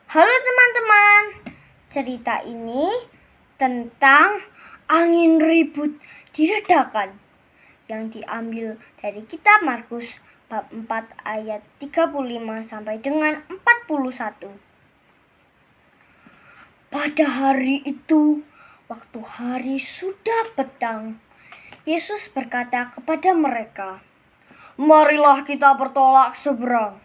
Halo teman-teman, cerita ini tentang angin ribut diredakan yang diambil dari kitab Markus bab 4 ayat 35 sampai dengan 41. Pada hari itu, waktu hari sudah petang, Yesus berkata kepada mereka, "Marilah kita bertolak seberang."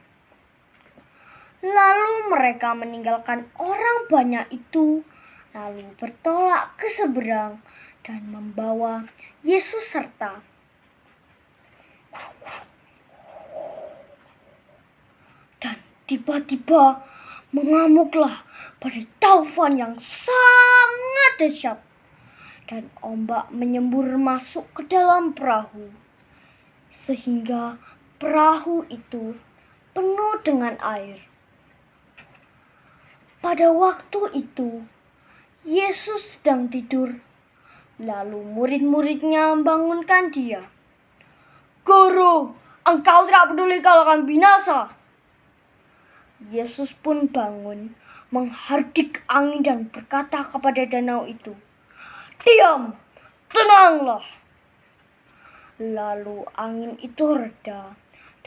Lalu mereka meninggalkan orang banyak itu, lalu bertolak ke seberang dan membawa Yesus serta. Dan tiba-tiba mengamuklah badai taufan yang sangat dahsyat, dan ombak menyembur masuk ke dalam perahu, sehingga perahu itu penuh dengan air. Pada waktu itu, Yesus sedang tidur. Lalu murid-muridnya membangunkan dia. "Guru, engkau tidak peduli kalau kami binasa." Yesus pun bangun, menghardik angin dan berkata kepada danau itu, "Diam, tenanglah." Lalu angin itu reda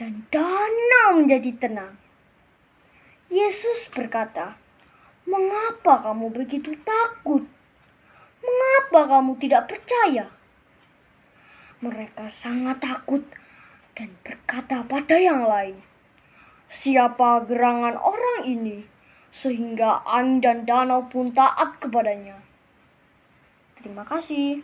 dan danau menjadi tenang. Yesus berkata, "Mengapa kamu begitu takut? Mengapa kamu tidak percaya?" Mereka sangat takut dan berkata pada yang lain, "Siapa gerangan orang ini sehingga angin dan danau pun taat kepadanya?" Terima kasih.